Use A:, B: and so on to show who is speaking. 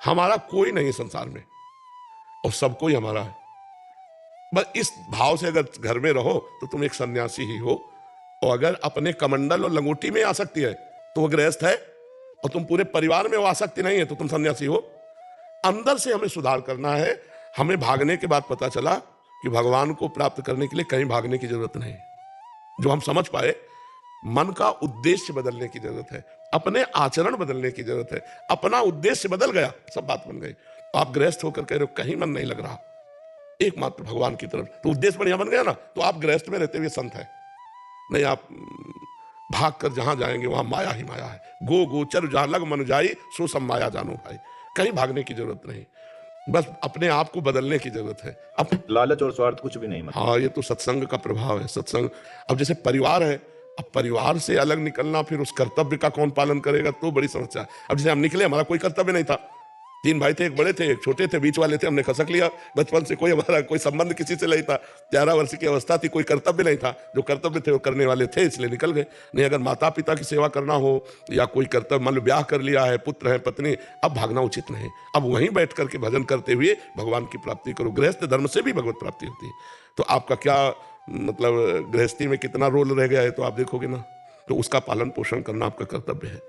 A: हमारा कोई नहीं संसार में और सब कोई हमारा है। बस इस भाव से अगर घर में रहो तो तुम एक सन्यासी ही हो। और अगर अपने कमंडल और लंगोटी में आसक्ति है तो वो गृहस्थ है, और तुम पूरे परिवार में वो आसक्ति नहीं है तो तुम सन्यासी हो। अंदर से हमें सुधार करना है। हमें भागने के बाद पता चला कि भगवान को प्राप्त करने के लिए कहीं भागने की जरूरत नहीं। जो हम समझ पाए, मन का उद्देश्य बदलने की जरूरत है, अपने आचरण बदलने की जरूरत है। अपना उद्देश्य बदल गया, सब बात बन गई। तो आप गृहस्थ होकर कह रहे हो कहीं मन नहीं लग रहा, एकमात्र भगवान की तरफ, तो उद्देश्य बढ़िया बन गया ना। तो आप गृहस्थ में रहते हुए संत है नहीं। आप भाग कर जहां जाएंगे वहां माया ही माया है। गो गोचर जहां लग मन जाई सो सब माया जानो भाई। कहीं भागने की जरूरत नहीं, बस अपने आप को बदलने की जरूरत है। अब
B: लालच और स्वार्थ कुछ भी नहीं मतलब।
A: हाँ, ये तो सत्संग का प्रभाव है। सत्संग, अब जैसे परिवार है, अब परिवार से अलग निकलना, फिर उस कर्तव्य का कौन पालन करेगा, तो बड़ी समस्या है। अब जैसे हम निकले, हमारा कोई कर्तव्य नहीं था। 3 भाई थे, एक बड़े थे, एक छोटे थे, बीच वाले थे, हमने खसक लिया। बचपन से कोई हमारा कोई संबंध किसी से नहीं था। 11 वर्ष की अवस्था थी, कोई कर्तव्य नहीं था। जो कर्तव्य थे वो करने वाले थे, इसलिए निकल गए। नहीं, अगर माता पिता की सेवा करना हो या कोई कर्तव्य, मान लो ब्याह कर लिया है, पुत्र है, पत्नी, अब भागना उचित नहीं। अब वहीं बैठ करके भजन करते हुए भगवान की प्राप्ति करो। गृहस्थ धर्म से भी भगवत प्राप्ति होती है। तो आपका क्या मतलब, गृहस्थी में कितना रोल रह गया है तो आप देखोगे ना। तो उसका पालन पोषण करना आपका कर्तव्य है।